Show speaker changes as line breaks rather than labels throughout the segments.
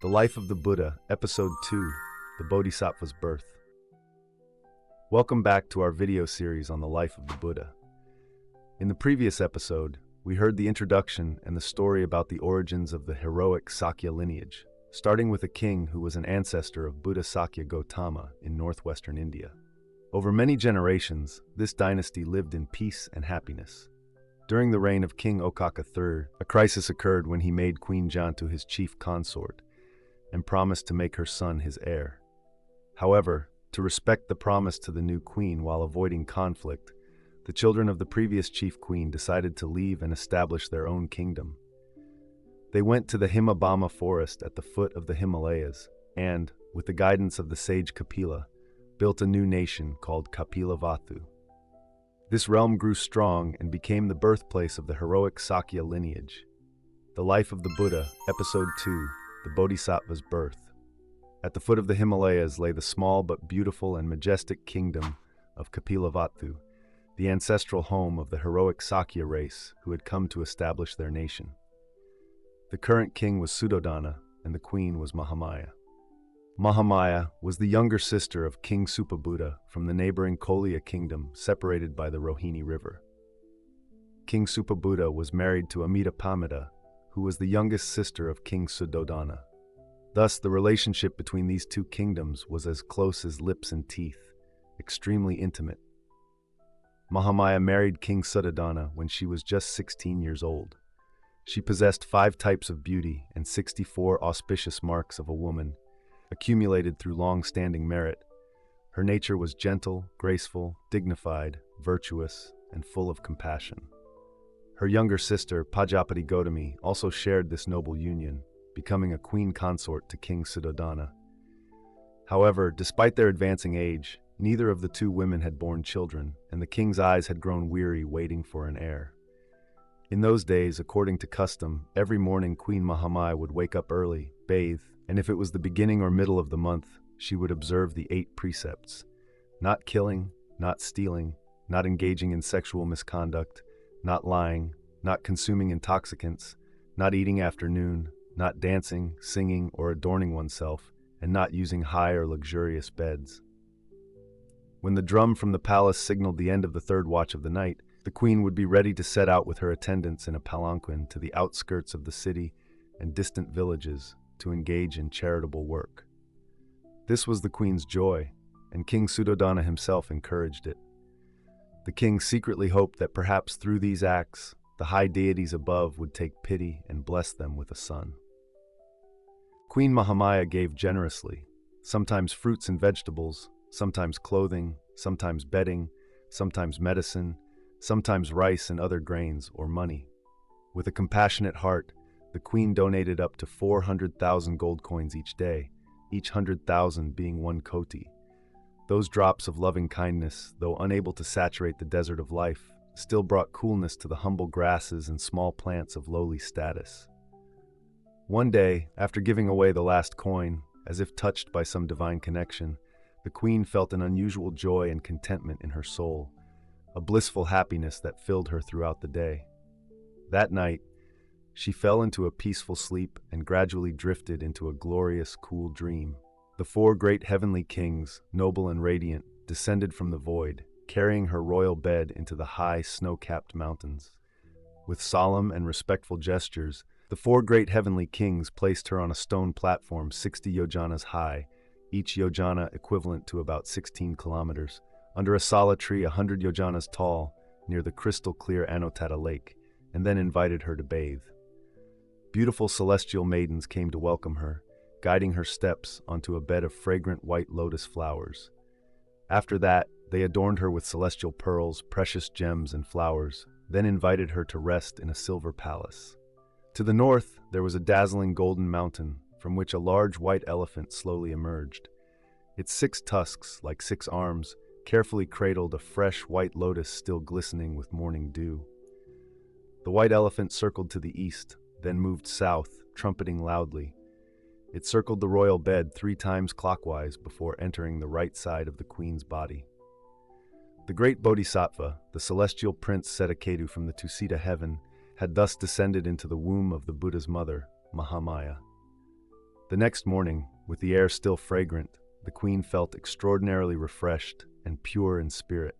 The Life of the Buddha, Episode 2, The Bodhisattva's Birth. Welcome back to our video series on the life of the Buddha. In the previous episode, we heard the introduction and the story about the origins of the heroic Sakya lineage, starting with a king who was an ancestor of Buddha Shakyamuni Gautama in northwestern India. Over many generations, this dynasty lived in peace and happiness. During the reign of King Okaka III, a crisis occurred when he made Queen Jantu his chief consort and promised to make her son his heir. However, to respect the promise to the new queen while avoiding conflict, the children of the previous chief queen decided to leave and establish their own kingdom. They went to the Himabama forest at the foot of the Himalayas and, with the guidance of the sage Kapila, built a new nation called Kapilavatthu. This realm grew strong and became the birthplace of the heroic Sakya lineage. The Life of the Buddha, Episode 2, The Bodhisattva's Birth. At the foot of the Himalayas lay the small but beautiful and majestic kingdom of Kapilavatthu, the ancestral home of the heroic Sakya race who had come to establish their nation. The current king was Suddhodana, and the queen was Mahamaya. Mahamaya was the younger sister of King Supabuddha from the neighboring Kolya kingdom separated by the Rohini River. King Supabuddha was married to Amitabhamita, who was the youngest sister of King Suddhodana. Thus, the relationship between these two kingdoms was as close as lips and teeth, extremely intimate. Mahamaya married King Suddhodana when she was just 16 years old. She possessed 5 types of beauty and 64 auspicious marks of a woman, accumulated through long-standing merit. Her nature was gentle, graceful, dignified, virtuous, and full of compassion. Her younger sister, Pajapati Gautami, also shared this noble union, becoming a queen consort to King Suddhodana. However, despite their advancing age, neither of the two women had borne children, and the king's eyes had grown weary waiting for an heir. In those days, according to custom, every morning Queen Mahamaya would wake up early, bathe, and if it was the beginning or middle of the month, she would observe the 8 precepts: not killing, not stealing, not engaging in sexual misconduct, not lying, not consuming intoxicants, not eating after noon, not dancing, singing, or adorning oneself, and not using high or luxurious beds. When the drum from the palace signaled the end of the 3rd watch of the night, the queen would be ready to set out with her attendants in a palanquin to the outskirts of the city and distant villages to engage in charitable work. This was the queen's joy, and King Suddhodana himself encouraged it. The king secretly hoped that perhaps through these acts, the high deities above would take pity and bless them with a son. Queen Mahamaya gave generously, sometimes fruits and vegetables, sometimes clothing, sometimes bedding, sometimes medicine, sometimes rice and other grains or money. With a compassionate heart, the queen donated up to 400,000 gold coins each day, each 100,000 being 1 koti. Those drops of loving kindness, though unable to saturate the desert of life, still brought coolness to the humble grasses and small plants of lowly status. One day, after giving away the last coin, as if touched by some divine connection, the queen felt an unusual joy and contentment in her soul, a blissful happiness that filled her throughout the day. That night, she fell into a peaceful sleep and gradually drifted into a glorious, cool dream. The 4 great heavenly kings, noble and radiant, descended from the void, carrying her royal bed into the high, snow-capped mountains. With solemn and respectful gestures, the 4 great heavenly kings placed her on a stone platform 60 yojanas high, each yojana equivalent to about 16 kilometers, under a sala tree 100 yojanas tall, near the crystal-clear Anotatta lake, and then invited her to bathe. Beautiful celestial maidens came to welcome her, guiding her steps onto a bed of fragrant white lotus flowers. After that, they adorned her with celestial pearls, precious gems, and flowers, then invited her to rest in a silver palace. To the north, there was a dazzling golden mountain, from which a large white elephant slowly emerged. Its 6 tusks, like 6 arms, carefully cradled a fresh white lotus still glistening with morning dew. The white elephant circled to the east, then moved south, trumpeting loudly. It circled the royal bed 3 times clockwise before entering the right side of the queen's body. The great Bodhisattva, the celestial prince Sedaketu from the Tusita heaven, had thus descended into the womb of the Buddha's mother, Mahamaya. The next morning, with the air still fragrant, the queen felt extraordinarily refreshed and pure in spirit.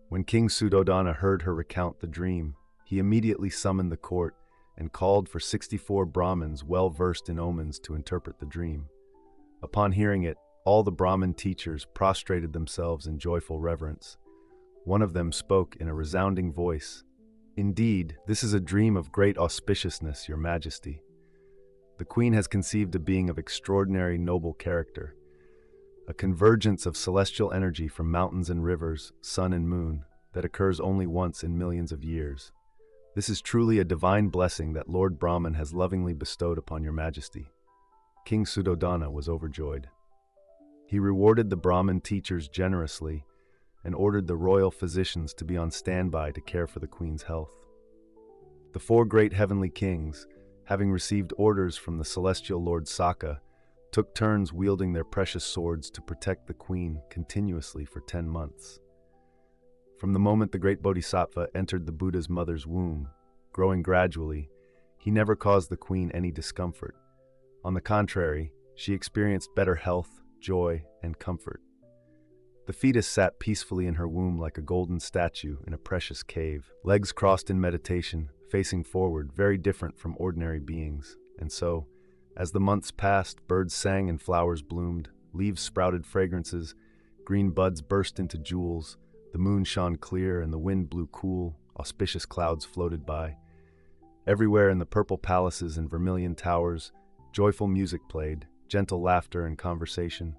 When King Suddhodana heard her recount the dream, he immediately summoned the court and called for 64 Brahmins well versed in omens to interpret the dream. Upon hearing it, all the Brahmin teachers prostrated themselves in joyful reverence. One of them spoke in a resounding voice, "Indeed, this is a dream of great auspiciousness, Your Majesty. The queen has conceived a being of extraordinary noble character, a convergence of celestial energy from mountains and rivers, sun and moon, that occurs only once in millions of years. This is truly a divine blessing that Lord Brahman has lovingly bestowed upon Your Majesty." King Suddhodana was overjoyed. He rewarded the Brahmin teachers generously and ordered the royal physicians to be on standby to care for the queen's health. The 4 great heavenly kings, having received orders from the celestial Lord Saka, took turns wielding their precious swords to protect the queen continuously for 10 months. From the moment the great Bodhisattva entered the Buddha's mother's womb, growing gradually, he never caused the queen any discomfort. On the contrary, she experienced better health, joy, and comfort. The fetus sat peacefully in her womb like a golden statue in a precious cave, legs crossed in meditation, facing forward, very different from ordinary beings. And so, as the months passed, birds sang and flowers bloomed, leaves sprouted fragrances, green buds burst into jewels, the moon shone clear and the wind blew cool, auspicious clouds floated by. Everywhere in the purple palaces and vermilion towers, joyful music played, gentle laughter and conversation,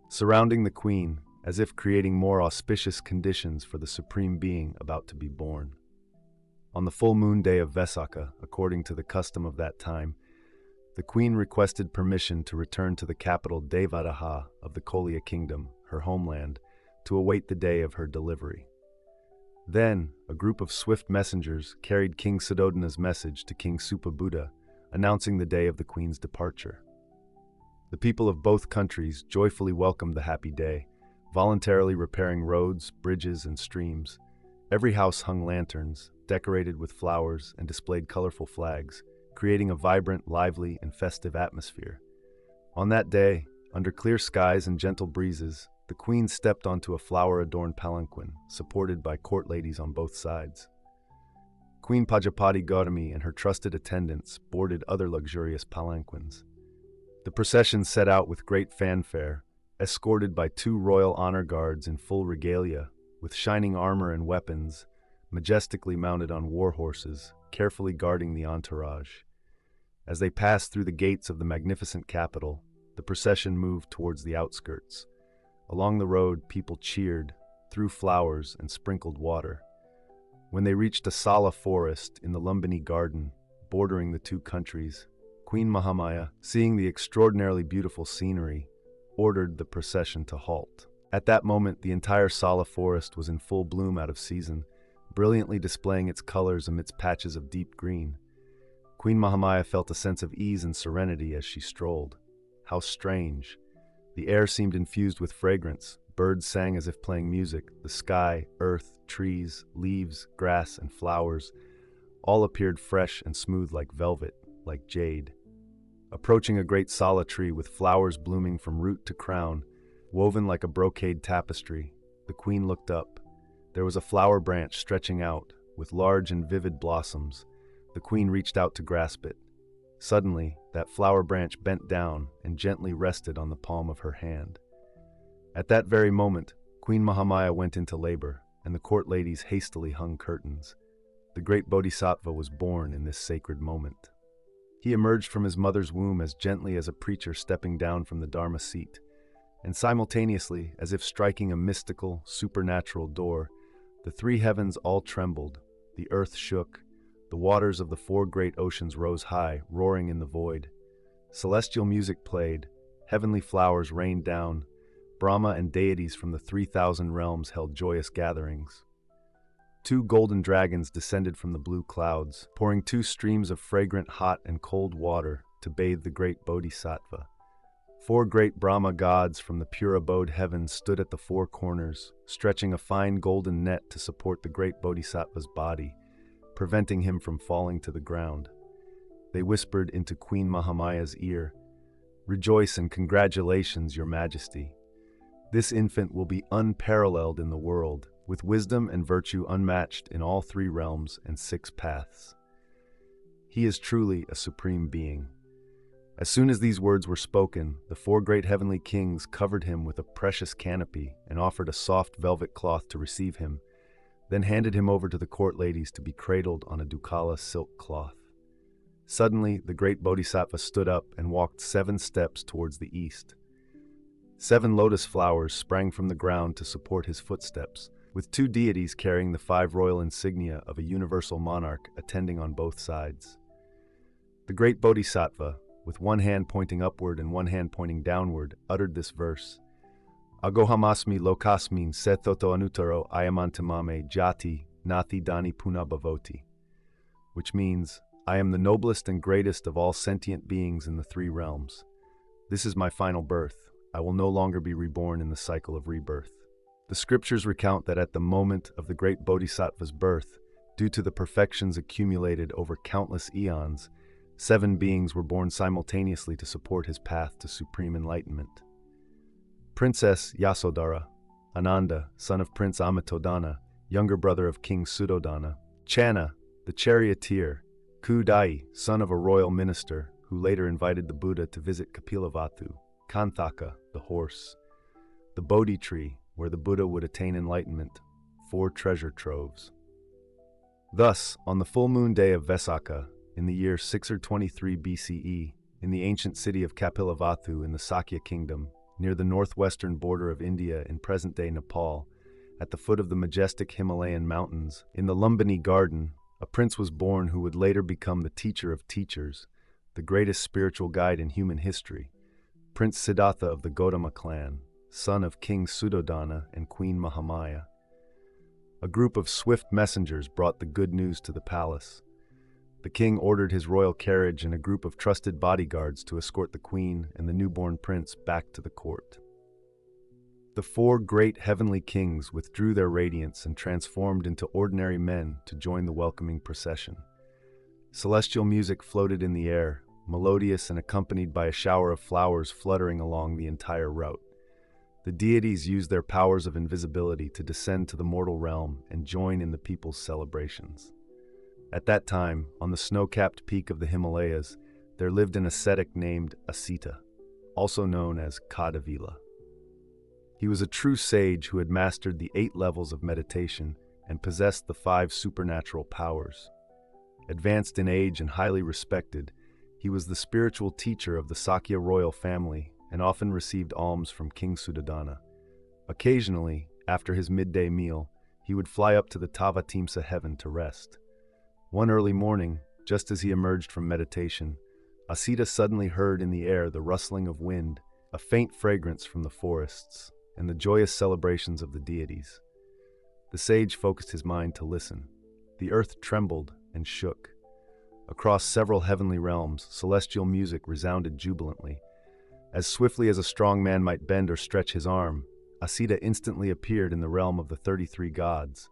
surrounding the queen, as if creating more auspicious conditions for the Supreme Being about to be born. On the full moon day of Vesaka, according to the custom of that time, the queen requested permission to return to the capital Devadaha of the Kolya kingdom, her homeland, to await the day of her delivery. Then, a group of swift messengers carried King Suddhodana's message to King Supabuddha, announcing the day of the queen's departure. The people of both countries joyfully welcomed the happy day, voluntarily repairing roads, bridges, and streams. Every house hung lanterns, decorated with flowers, and displayed colorful flags, creating a vibrant, lively, and festive atmosphere. On that day, under clear skies and gentle breezes, the queen stepped onto a flower-adorned palanquin, supported by court ladies on both sides. Queen Pajapati Gautami and her trusted attendants boarded other luxurious palanquins. The procession set out with great fanfare, escorted by 2 royal honor guards in full regalia, with shining armor and weapons, majestically mounted on war horses, carefully guarding the entourage. As they passed through the gates of the magnificent capital, the procession moved towards the outskirts. Along the road, people cheered, threw flowers, and sprinkled water. When they reached a Sala forest in the Lumbini garden, bordering the 2 countries, Queen Mahamaya, seeing the extraordinarily beautiful scenery, ordered the procession to halt. At that moment, the entire Sala forest was in full bloom out of season, brilliantly displaying its colors amidst patches of deep green. Queen Mahamaya felt a sense of ease and serenity as she strolled. How strange! The air seemed infused with fragrance. Birds sang as if playing music. The sky, earth, trees, leaves, grass, and flowers all appeared fresh and smooth like velvet, like jade. Approaching a great Sala tree with flowers blooming from root to crown, woven like a brocade tapestry, the queen looked up. There was a flower branch stretching out, with large and vivid blossoms. The queen reached out to grasp it. Suddenly, that flower branch bent down and gently rested on the palm of her hand. At that very moment, Queen Mahamaya went into labor, and the court ladies hastily hung curtains. The great Bodhisattva was born in this sacred moment. He emerged from his mother's womb as gently as a preacher stepping down from the Dharma seat, and simultaneously, as if striking a mystical, supernatural door, the 3 heavens all trembled, the earth shook, the waters of the 4 great oceans rose high, roaring in the void. Celestial music played, heavenly flowers rained down, Brahma and deities from the 3,000 realms held joyous gatherings. 2 golden dragons descended from the blue clouds, pouring 2 streams of fragrant hot and cold water to bathe the great Bodhisattva. 4 great Brahma gods from the pure abode heavens stood at the 4 corners, stretching a fine golden net to support the great Bodhisattva's body, preventing him from falling to the ground. They whispered into Queen Mahamaya's ear, Rejoice and congratulations, Your Majesty. This infant will be unparalleled in the world, with wisdom and virtue unmatched in all 3 realms and 6 paths. He is truly a supreme being. As soon as these words were spoken, the 4 great heavenly kings covered him with a precious canopy and offered a soft velvet cloth to receive him, then handed him over to the court ladies to be cradled on a dukkala silk cloth. Suddenly, the great Bodhisattva stood up and walked 7 steps towards the east. 7 lotus flowers sprang from the ground to support his footsteps, with 2 deities carrying the 5 royal insignia of a universal monarch attending on both sides. The great Bodhisattva, with one hand pointing upward and one hand pointing downward, uttered this verse: Agohamasmi lokasmin sethoto anutaro ayamantamame jati nati dani punabhavoti, which means, I am the noblest and greatest of all sentient beings in the 3 realms. This is my final birth. I will no longer be reborn in the cycle of rebirth. The scriptures recount that at the moment of the great Bodhisattva's birth, due to the perfections accumulated over countless eons, 7 beings were born simultaneously to support his path to supreme enlightenment. Princess Yasodhara, Ananda, son of Prince Amitodana, younger brother of King Suddhodana, Channa, the charioteer, Kudai, son of a royal minister, who later invited the Buddha to visit Kapilavatthu, Kanthaka, the horse, the Bodhi tree, where the Buddha would attain enlightenment, 4 treasure troves. Thus, on the full moon day of Vesakha, in the year 623 BCE, in the ancient city of Kapilavatthu in the Sakya kingdom, near the northwestern border of India in present-day Nepal, at the foot of the majestic Himalayan mountains, in the Lumbini garden, a prince was born who would later become the teacher of teachers, the greatest spiritual guide in human history, Prince Siddhārtha of the Gautama clan, son of King Suddhodana and Queen Mahamaya. A group of swift messengers brought the good news to the palace. The king ordered his royal carriage and a group of trusted bodyguards to escort the queen and the newborn prince back to the court. The 4 great heavenly kings withdrew their radiance and transformed into ordinary men to join the welcoming procession. Celestial music floated in the air, melodious and accompanied by a shower of flowers fluttering along the entire route. The deities used their powers of invisibility to descend to the mortal realm and join in the people's celebrations. At that time, on the snow-capped peak of the Himalayas, there lived an ascetic named Asita, also known as Kadavila. He was a true sage who had mastered the 8 levels of meditation and possessed the 5 supernatural powers. Advanced in age and highly respected, he was the spiritual teacher of the Sakya royal family and often received alms from King Suddhodana. Occasionally, after his midday meal, he would fly up to the Tavatimsa heaven to rest. One early morning, just as he emerged from meditation, Asita suddenly heard in the air the rustling of wind, a faint fragrance from the forests, and the joyous celebrations of the deities. The sage focused his mind to listen. The earth trembled and shook. Across several heavenly realms, celestial music resounded jubilantly. As swiftly as a strong man might bend or stretch his arm, Asita instantly appeared in the realm of the 33 gods.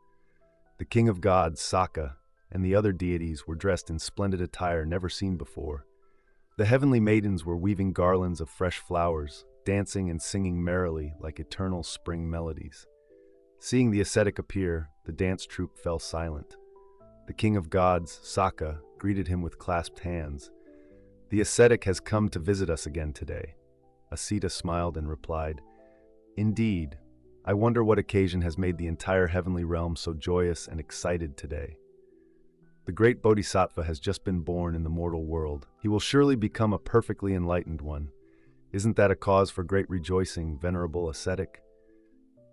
The king of gods, Saka, and the other deities were dressed in splendid attire never seen before. The heavenly maidens were weaving garlands of fresh flowers, dancing and singing merrily like eternal spring melodies. Seeing the ascetic appear, the dance troupe fell silent. The king of gods, Saka, greeted him with clasped hands. "The ascetic has come to visit us again today." Asita smiled and replied, "Indeed, I wonder what occasion has made the entire heavenly realm so joyous and excited today. The great Bodhisattva has just been born in the mortal world. He will surely become a perfectly enlightened one. Isn't that a cause for great rejoicing, venerable ascetic?"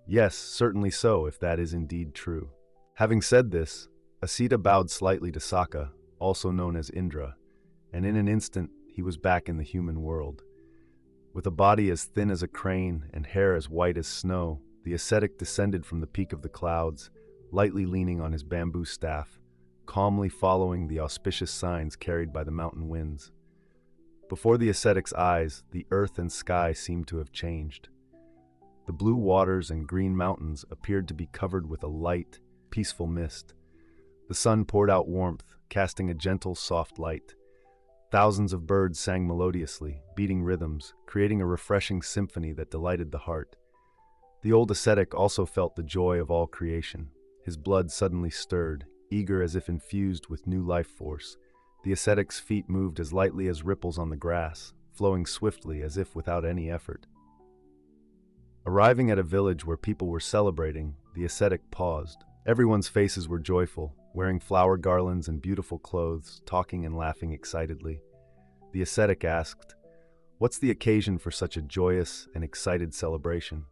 "Yes, certainly so, if that is indeed true." Having said this, Asita bowed slightly to Saka, also known as Indra, and in an instant he was back in the human world. With a body as thin as a crane and hair as white as snow, the ascetic descended from the peak of the clouds, lightly leaning on his bamboo staff, calmly following the auspicious signs carried by the mountain winds. Before the ascetic's eyes, the earth and sky seemed to have changed. The blue waters and green mountains appeared to be covered with a light, peaceful mist. The sun poured out warmth, casting a gentle, soft light. Thousands of birds sang melodiously, beating rhythms, creating a refreshing symphony that delighted the heart. The old ascetic also felt the joy of all creation. His blood suddenly stirred, eager as if infused with new life force. The ascetic's feet moved as lightly as ripples on the grass, flowing swiftly as if without any effort. Arriving at a village where people were celebrating, the ascetic paused. Everyone's faces were joyful, wearing flower garlands and beautiful clothes, talking and laughing excitedly. The ascetic asked, "What's the occasion for such a joyous and excited celebration?"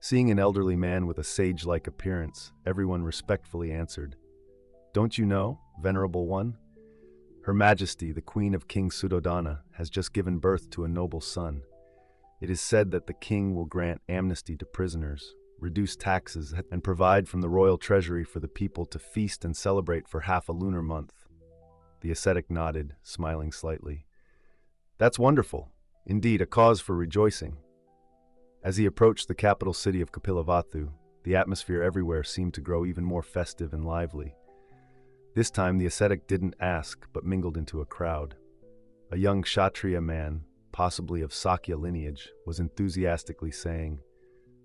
Seeing an elderly man with a sage-like appearance, everyone respectfully answered, "Don't you know, Venerable One? Her Majesty, the Queen of King Suddhodana, has just given birth to a noble son. It is said that the king will grant amnesty to prisoners, reduce taxes, and provide from the royal treasury for the people to feast and celebrate for half a lunar month." The ascetic nodded, smiling slightly. "That's wonderful. Indeed, a cause for rejoicing." As he approached the capital city of Kapilavatthu, the atmosphere everywhere seemed to grow even more festive and lively. This time the ascetic didn't ask, but mingled into a crowd. A young Kshatriya man, possibly of Sakya lineage, was enthusiastically saying,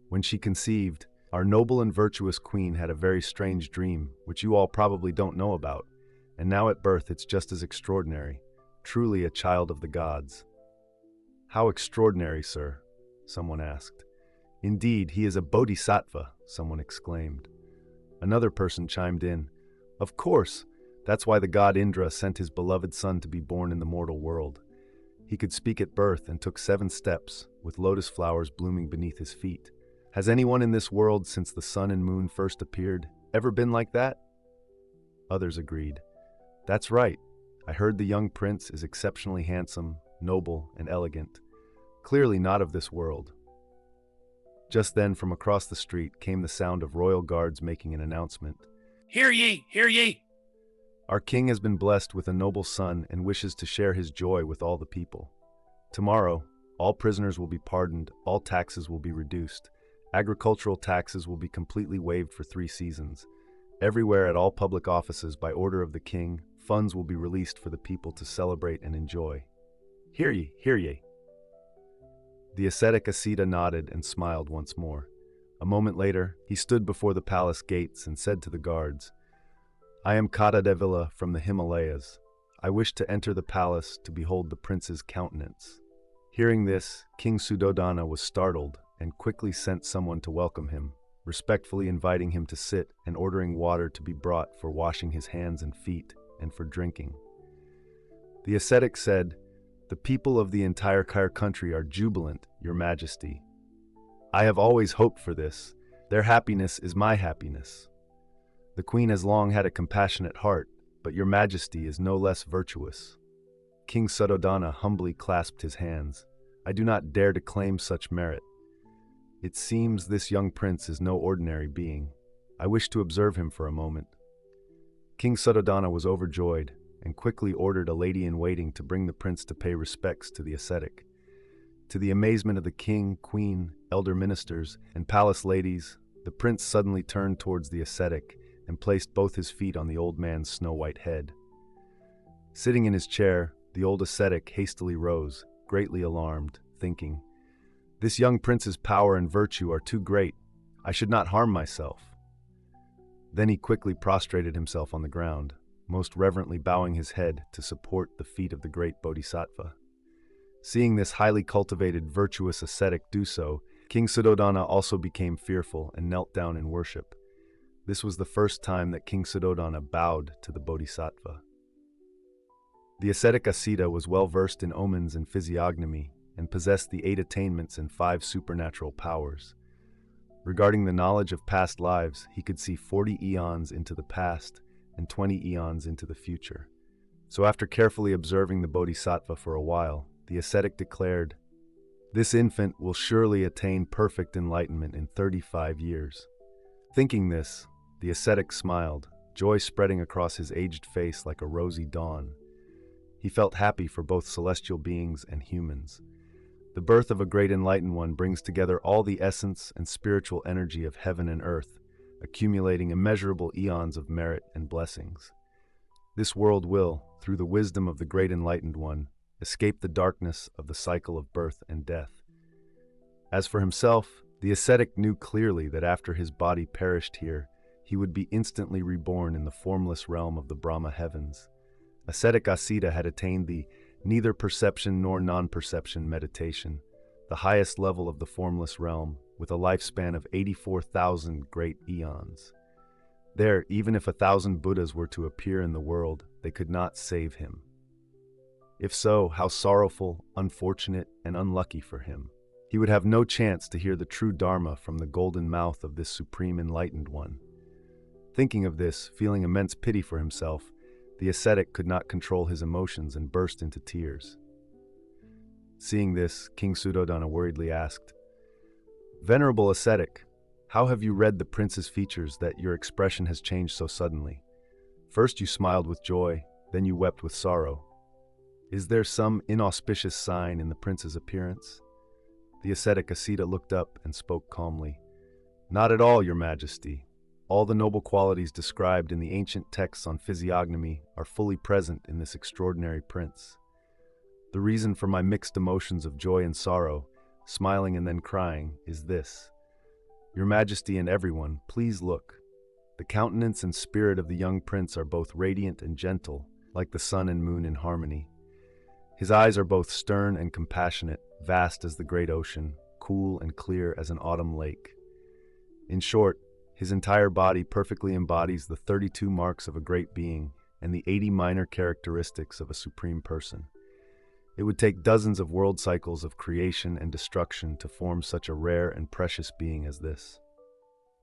"When she conceived, our noble and virtuous queen had a very strange dream, which you all probably don't know about, and now at birth it's just as extraordinary, truly a child of the gods." "How extraordinary, sir?" someone asked. "Indeed, he is a bodhisattva," someone exclaimed. Another person chimed in, "Of course, that's why the god Indra sent his beloved son to be born in the mortal world. He could speak at birth and took 7 steps, with lotus flowers blooming beneath his feet. Has anyone in this world since the sun and moon first appeared ever been like that?" Others agreed. "That's right. I heard the young prince is exceptionally handsome, noble, and elegant. Clearly not of this world." Just then, from across the street, came the sound of royal guards making an announcement.
"Hear ye! Hear ye!
"Our king has been blessed with a noble son and wishes to share his joy with all the people. Tomorrow, all prisoners will be pardoned, all taxes will be reduced. Agricultural taxes will be completely waived for 3 seasons. Everywhere at all public offices, by order of the king, funds will be released for the people to celebrate and enjoy. Hear ye! Hear ye!" The ascetic Asita nodded and smiled once more. A moment later, he stood before the palace gates and said to the guards, "I am Kadadevila from the Himalayas. I wish to enter the palace to behold the prince's countenance." Hearing this, King Suddhodana was startled and quickly sent someone to welcome him, respectfully inviting him to sit and ordering water to be brought for washing his hands and feet and for drinking. The ascetic said, "The people of the entire country are jubilant, Your Majesty. I have always hoped for this. Their happiness is my happiness. The Queen has long had a compassionate heart, but Your Majesty is no less virtuous." King Suddhodana humbly clasped his hands. "I do not dare to claim such merit. It seems this young prince is no ordinary being. I wish to observe him for a moment." King Suddhodana was overjoyed and quickly ordered a lady-in-waiting to bring the prince to pay respects to the ascetic. To the amazement of the king, queen, elder ministers, and palace ladies, the prince suddenly turned towards the ascetic and placed both his feet on the old man's snow-white head. Sitting in his chair, the old ascetic hastily rose, greatly alarmed, thinking, "This young prince's power and virtue are too great. I should not harm myself." Then he quickly prostrated himself on the ground, most reverently bowing his head to support the feet of the great bodhisattva. Seeing this highly cultivated, virtuous ascetic do so, King Suddhodana also became fearful and knelt down in worship. This was the first time that King Suddhodana bowed to the bodhisattva. The ascetic Asita was well versed in omens and physiognomy and possessed the 8 attainments and 5 supernatural powers. Regarding the knowledge of past lives, he could see 40 eons into the past and 20 eons into the future. So after carefully observing the bodhisattva for a while, the ascetic declared, "This infant will surely attain perfect enlightenment in 35 years. Thinking this, the ascetic smiled, joy spreading across his aged face like a rosy dawn. He felt happy for both celestial beings and humans. The birth of a great enlightened one brings together all the essence and spiritual energy of heaven and earth, accumulating immeasurable eons of merit and blessings. This world will, through the wisdom of the great enlightened one, escape the darkness of the cycle of birth and death. As for himself, the ascetic knew clearly that after his body perished here, he would be instantly reborn in the formless realm of the Brahma heavens. Ascetic Asita had attained the neither perception nor non-perception meditation, the highest level of the formless realm, with a lifespan of 84,000 great eons. There, even if 1,000 Buddhas were to appear in the world, they could not save him. If so, how sorrowful, unfortunate, and unlucky for him. He would have no chance to hear the true Dharma from the golden mouth of this supreme enlightened one. Thinking of this, feeling immense pity for himself, the ascetic could not control his emotions and burst into tears. Seeing this, King Suddhodana worriedly asked, "Venerable ascetic, how have you read the prince's features that your expression has changed so suddenly? First you smiled with joy, then you wept with sorrow. Is there some inauspicious sign in the prince's appearance?" The ascetic Asita looked up and spoke calmly. "Not at all, your majesty. All the noble qualities described in the ancient texts on physiognomy are fully present in this extraordinary prince. The reason for my mixed emotions of joy and sorrow, smiling and then crying, is this. Your majesty and everyone, please look. The countenance and spirit of the young prince are both radiant and gentle, like the sun and moon in harmony. His eyes are both stern and compassionate, vast as the great ocean, cool and clear as an autumn lake. In short, his entire body perfectly embodies the 32 marks of a great being and the 80 minor characteristics of a supreme person. It would take dozens of world cycles of creation and destruction to form such a rare and precious being as this.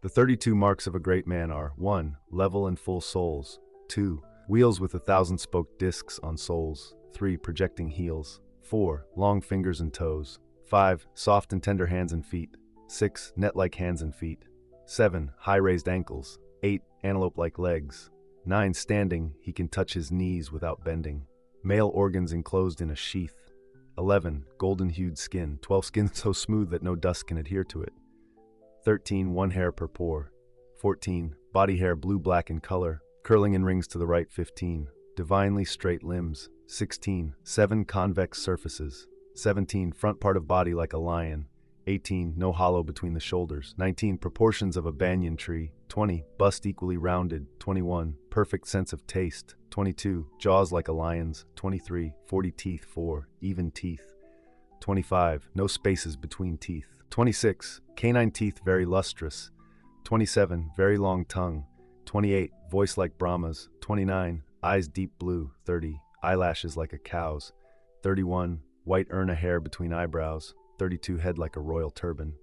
The 32 marks of a great man are 1. Level and full soles. 2. Wheels with 1,000-spoked discs on soles. 3. Projecting heels. 4. Long fingers and toes. 5. Soft and tender hands and feet. 6. Net-like hands and feet. 7. High-raised ankles. 8. Antelope-like legs. 9. Standing, he can touch his knees without bending. Male organs enclosed in a sheath. 11. Golden-hued skin. 12. Skin so smooth that no dust can adhere to it. 13. One hair per pore. 14. Body hair blue-black in color, curling in rings to the right. 15. Divinely straight limbs. 16. 7 convex surfaces. 17. Front part of body like a lion. 18. No hollow between the shoulders. 19. Proportions of a banyan tree. 20. Bust equally rounded. 21. Perfect sense of taste. 22. Jaws like a lion's. 23. 40 teeth. 4. Even teeth. 25. No spaces between teeth. 26. Canine teeth very lustrous. 27. Very long tongue. 28. Voice like Brahma's. 29. Eyes deep blue. 30. Eyelashes like a cow's. 31. White urna hair between eyebrows. 32. Head like a royal turban.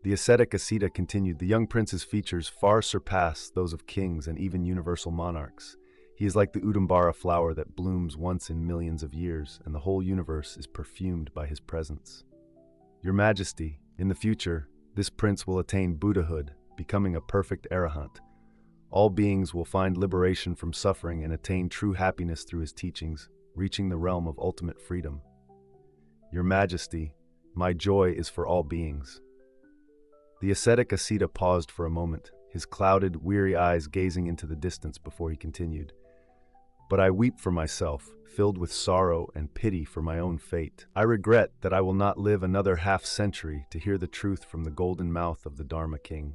The ascetic Asita continued, the young prince's features far surpass those of kings and even universal monarchs. He is like the Udambara flower that blooms once in millions of years, and the whole universe is perfumed by his presence. Your Majesty, in the future, this prince will attain Buddhahood, becoming a perfect arahant. All beings will find liberation from suffering and attain true happiness through his teachings, reaching the realm of ultimate freedom. Your Majesty, my joy is for all beings. The ascetic Asita paused for a moment, his clouded, weary eyes gazing into the distance before he continued. But I weep for myself, filled with sorrow and pity for my own fate. I regret that I will not live another half-century to hear the truth from the golden mouth of the Dharma King.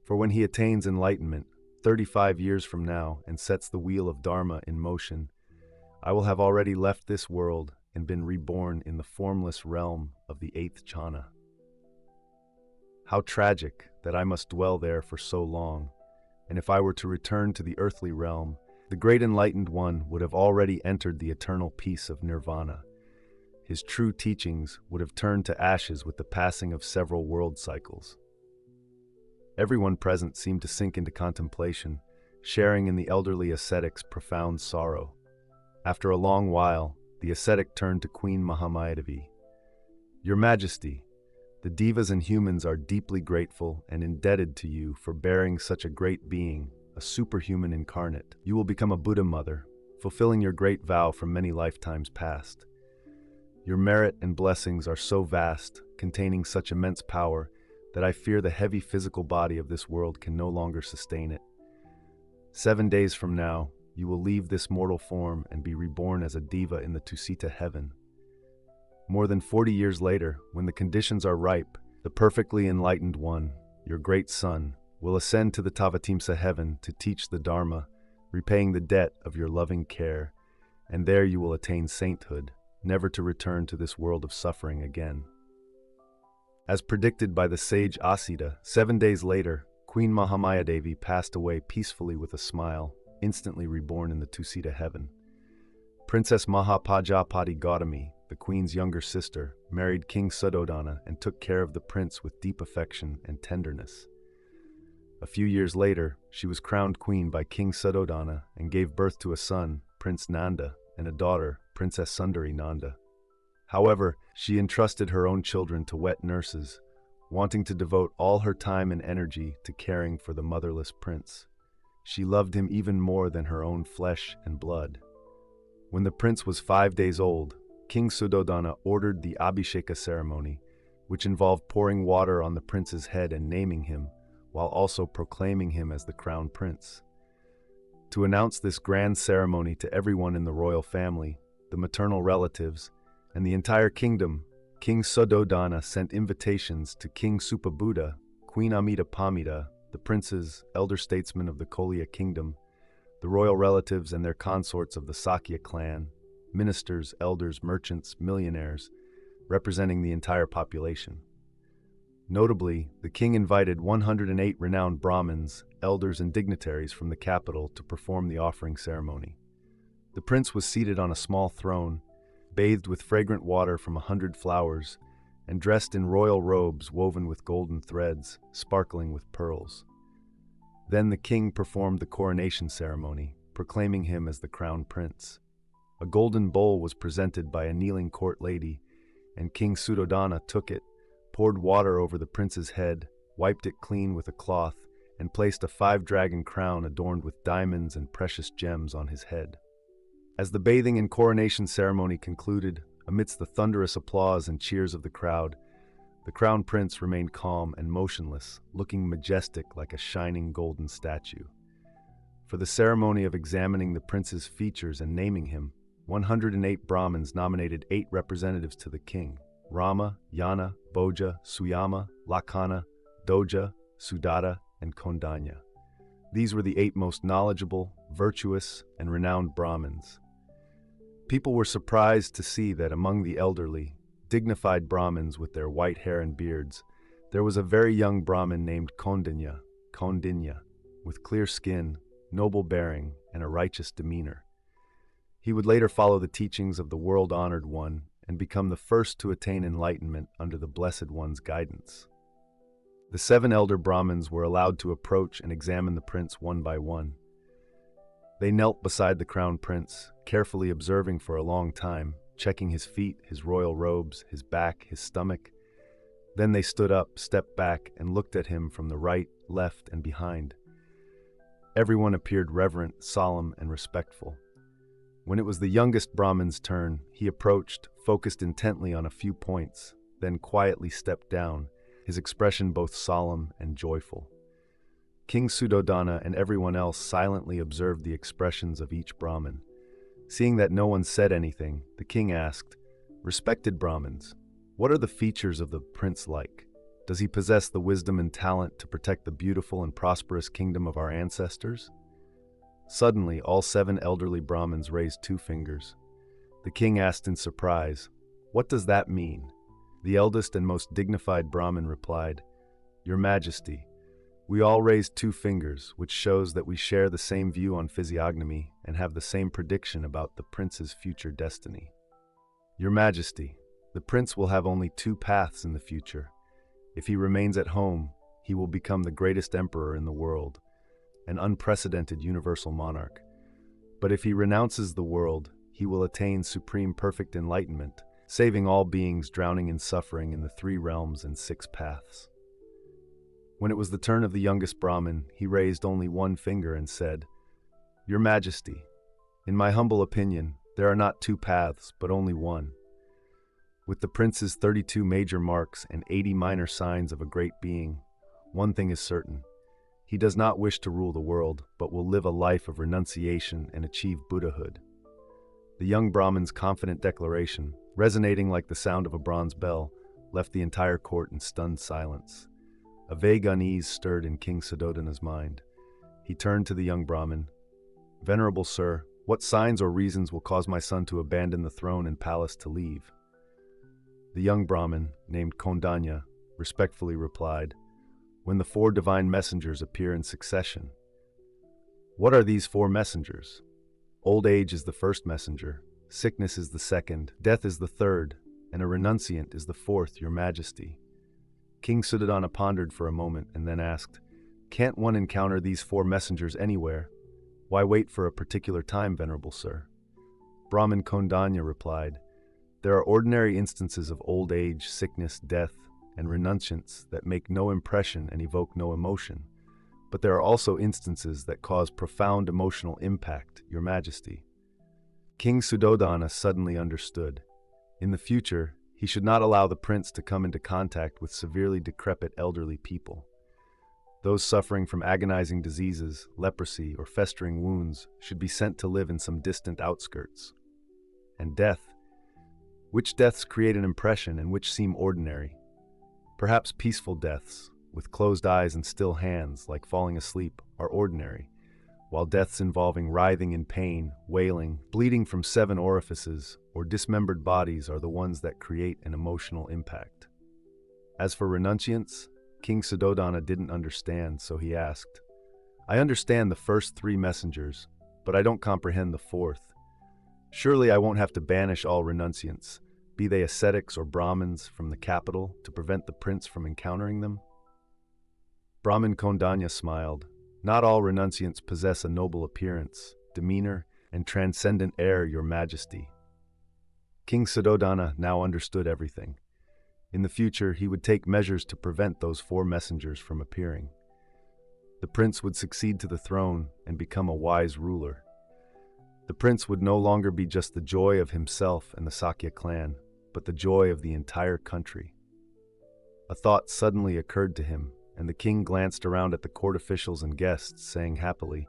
For when he attains enlightenment, 35 years from now, and sets the wheel of Dharma in motion, I will have already left this world and been reborn in the formless realm of the 8th jhana. How tragic that I must dwell there for so long, and if I were to return to the earthly realm, the great enlightened one would have already entered the eternal peace of nirvana. His true teachings would have turned to ashes with the passing of several world cycles. Everyone present seemed to sink into contemplation, sharing in the elderly ascetic's profound sorrow. After a long while, the ascetic turned to Queen Mahamayadevi. Your Majesty, the devas and humans are deeply grateful and indebted to you for bearing such a great being, a superhuman incarnate. You will become a Buddha mother, fulfilling your great vow from many lifetimes past. Your merit and blessings are so vast, containing such immense power, that I fear the heavy physical body of this world can no longer sustain it. 7 days from now, you will leave this mortal form and be reborn as a diva in the Tusita heaven. More than 40 years later, when the conditions are ripe, the perfectly enlightened one, your great son, will ascend to the Tavatimsa heaven to teach the Dharma, repaying the debt of your loving care, and there you will attain sainthood, never to return to this world of suffering again. As predicted by the sage Asita, 7 days later, Queen Mahamayadevi passed away peacefully with a smile, instantly reborn in the Tusita heaven. Princess Mahapajapati Gautami, the queen's younger sister, married King Suddhodana and took care of the prince with deep affection and tenderness. A few years later, she was crowned queen by King Suddhodana and gave birth to a son, Prince Nanda, and a daughter, Princess Sundari Nanda. However, she entrusted her own children to wet nurses, wanting to devote all her time and energy to caring for the motherless prince. She loved him even more than her own flesh and blood. When the prince was 5 days old, King Suddhodana ordered the Abhisheka ceremony, which involved pouring water on the prince's head and naming him, while also proclaiming him as the crown prince. To announce this grand ceremony to everyone in the royal family, the maternal relatives, and the entire kingdom, King Suddhodana sent invitations to King Supabuddha, Queen Amitabhamida, the princes, elder statesmen of the Kolya kingdom, the royal relatives and their consorts of the Sakya clan, ministers, elders, merchants, millionaires, representing the entire population. Notably, the king invited 108 renowned Brahmins, elders, and dignitaries from the capital to perform the offering ceremony. The prince was seated on a small throne, bathed with fragrant water from 100 flowers, and dressed in royal robes woven with golden threads, sparkling with pearls. Then the king performed the coronation ceremony, proclaiming him as the crown prince. A golden bowl was presented by a kneeling court lady, and King Suddhodana took it, poured water over the prince's head, wiped it clean with a cloth, and placed a 5-dragon crown adorned with diamonds and precious gems on his head. As the bathing and coronation ceremony concluded, amidst the thunderous applause and cheers of the crowd, the crown prince remained calm and motionless, looking majestic like a shining golden statue. For the ceremony of examining the prince's features and naming him, 108 Brahmins nominated 8 representatives to the king: Rama, Yana, Bhoja, Suyama, Lakhana, Doja, Sudatta, and Kondanya. These were the 8 most knowledgeable, virtuous, and renowned Brahmins. People were surprised to see that among the elderly, dignified Brahmins with their white hair and beards, there was a very young Brahmin named Kondinya, with clear skin, noble bearing, and a righteous demeanor. He would later follow the teachings of the world-honored one and become the first to attain enlightenment under the Blessed One's guidance. The 7 elder Brahmins were allowed to approach and examine the prince one by one. They knelt beside the crown prince, carefully observing for a long time, checking his feet, his royal robes, his back, his stomach. Then they stood up, stepped back, and looked at him from the right, left, and behind. Everyone appeared reverent, solemn, and respectful. When it was the youngest Brahmin's turn, he approached, focused intently on a few points, then quietly stepped down, his expression both solemn and joyful. King Suddhodana and everyone else silently observed the expressions of each Brahmin. Seeing that no one said anything, the king asked, "Respected Brahmins, what are the features of the prince like? Does he possess the wisdom and talent to protect the beautiful and prosperous kingdom of our ancestors?" Suddenly, all 7 elderly Brahmins raised 2 fingers. The king asked in surprise, "What does that mean?" The eldest and most dignified Brahmin replied, "Your Majesty, we all raised 2 fingers, which shows that we share the same view on physiognomy and have the same prediction about the prince's future destiny. Your Majesty, the prince will have only 2 paths in the future. If he remains at home, he will become the greatest emperor in the world, an unprecedented universal monarch. But if he renounces the world, he will attain supreme perfect enlightenment, saving all beings drowning in suffering in the 3 realms and 6 paths." When it was the turn of the youngest Brahmin, he raised only 1 finger and said, "Your Majesty, in my humble opinion, there are not 2 paths, but only one. With the prince's 32 major marks and 80 minor signs of a great being, one thing is certain. He does not wish to rule the world, but will live a life of renunciation and achieve Buddhahood. The young Brahmin's confident declaration, resonating like the sound of a bronze bell, left the entire court in stunned silence. A vague unease stirred in King Siddhārtha's mind. He turned to the young Brahmin. "Venerable sir, what signs or reasons will cause my son to abandon the throne and palace to leave?" The young Brahmin, named Kondanya, respectfully replied, "When the 4 divine messengers appear in succession." "What are these 4 messengers?" "Old age is the first messenger, sickness is the second, death is the third, and a renunciant is the 4th, your majesty." King Siddhārtha pondered for a moment and then asked, "Can't one encounter these 4 messengers anywhere? Why wait for a particular time, venerable sir?" Brahmin Kondanya replied, "There are ordinary instances of old age, sickness, death, and renunciance that make no impression and evoke no emotion. But there are also instances that cause profound emotional impact, your majesty." King Suddhodana suddenly understood. In the future, he should not allow the prince to come into contact with severely decrepit elderly people. Those suffering from agonizing diseases, leprosy, or festering wounds should be sent to live in some distant outskirts. And death? Which deaths create an impression and which seem ordinary? Perhaps peaceful deaths, with closed eyes and still hands, like falling asleep, are ordinary, while deaths involving writhing in pain, wailing, bleeding from 7 orifices, or dismembered bodies are the ones that create an emotional impact. As for renunciants, King Suddhodana didn't understand, so he asked, "I understand the first 3 messengers, but I don't comprehend the 4th. Surely I won't have to banish all renunciants, be they ascetics or Brahmins, from the capital to prevent the prince from encountering them?" Brahmin Kondanya smiled. "Not all renunciants possess a noble appearance, demeanor, and transcendent air, your majesty." King Suddhodana now understood everything. In the future, he would take measures to prevent those 4 messengers from appearing. The prince would succeed to the throne and become a wise ruler. The prince would no longer be just the joy of himself and the Sakya clan, but the joy of the entire country. A thought suddenly occurred to him, and the king glanced around at the court officials and guests, saying happily,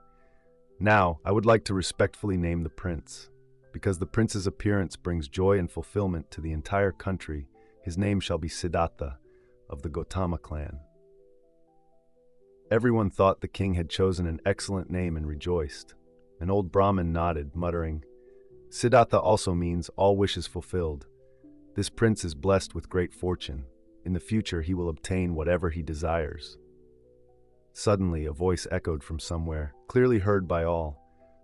"Now, I would like to respectfully name the prince. Because the prince's appearance brings joy and fulfillment to the entire country, his name shall be Siddhārtha of the Gautama clan." Everyone thought the king had chosen an excellent name and rejoiced. An old Brahmin nodded, muttering, "Siddhārtha also means all wishes fulfilled. This prince is blessed with great fortune. In the future, he will obtain whatever he desires." Suddenly, a voice echoed from somewhere, clearly heard by all.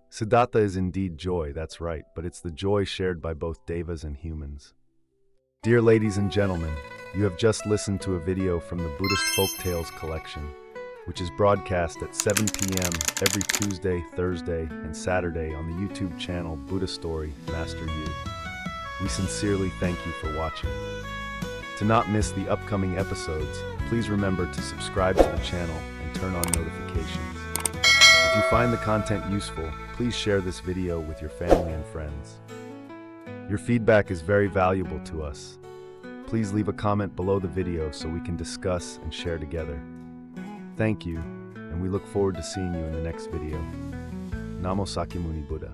"Siddhārtha is indeed joy, that's right, but it's the joy shared by both devas and humans." Dear ladies and gentlemen, you have just listened to a video from the Buddhist Folktales collection, which is broadcast at 7 p.m. every Tuesday, Thursday, and Saturday on the YouTube channel Buddha Story Master Gioi. We sincerely thank you for watching. To not miss the upcoming episodes, please remember to subscribe to the channel and turn on notifications. If you find the content useful, please share this video with your family and friends. Your feedback is very valuable to us. Please leave a comment below the video so we can discuss and share together. Thank you, and we look forward to seeing you in the next video. Namo Shakyamuni Buddha.